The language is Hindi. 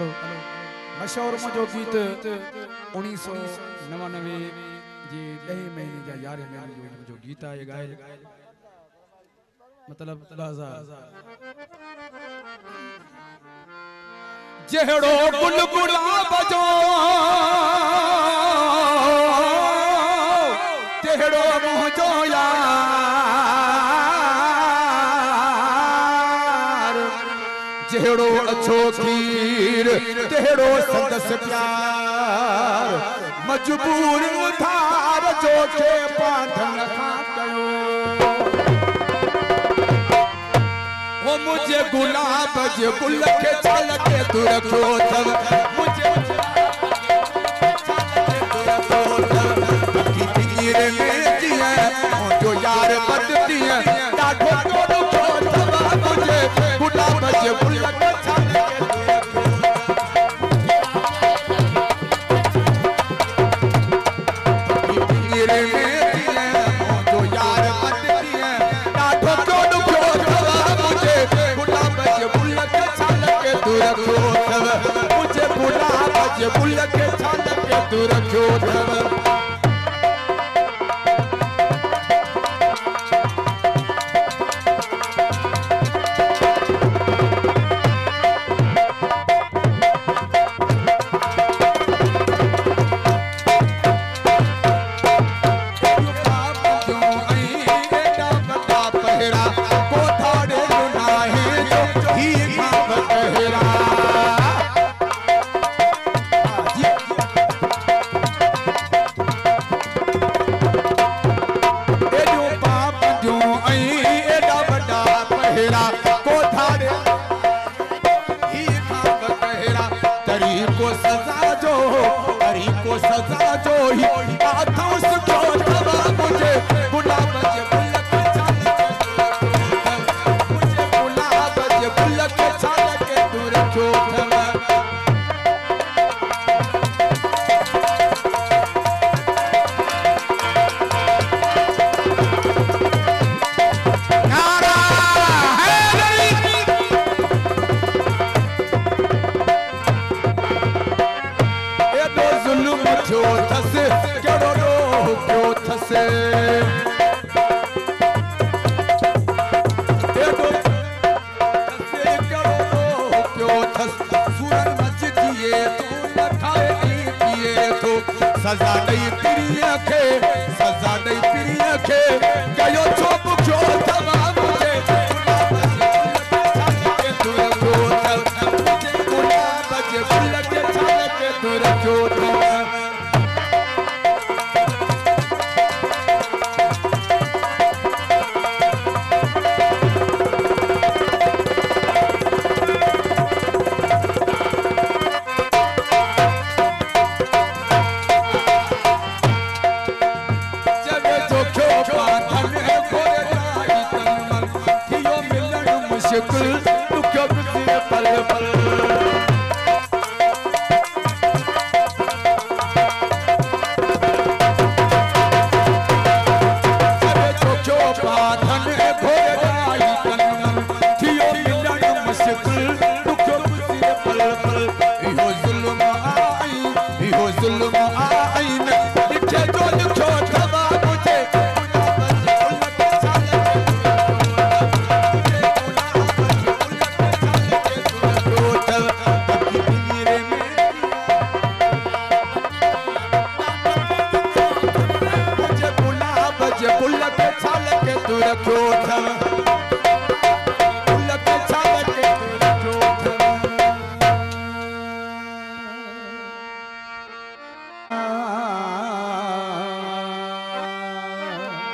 मशहूर मुझो गीत 1999 जी 10 महीने जा 11 महीने जो मुझो गीत आहे गाए मतलब 10,000 जेहड़ो गुल गुलाब जो तेहड़ो मुझो यार जेहड़ो अच्छो खीर तेहड़ो संदस प्यार मजबूर उधार जो के पाठन खां कयो वो मुझे गुलाब जे गुल के छाल के तू रखो तब मुझे की फिकीर में जिया जो यार बदती है डाढो तो तब मुझे गुलाब जे गुल के छाल के तू फिकीर में जिया जो यार बदती है डाढो तो मुझे गुलाब जे गुल के छाल के तू रखो तब सजा जो ही आता उसको तबा मुझे गुलाब जे गुल के छाल मुझे गुलाब जे गुल के छाल के तू रखो तबा नारा है ये तो जुल्म जो थस केड़ो क्यों थसे ये तो थसे केड़ो क्यों थस सूरन मच दिए तू न खाए पिए तो सजा नहीं तेरी के सजा नहीं तेरी के गयो चुप क्यों तबा मुझे गुलाब जे गुल के छाल के तू रखो पल पल गुल के छाल के तू रखो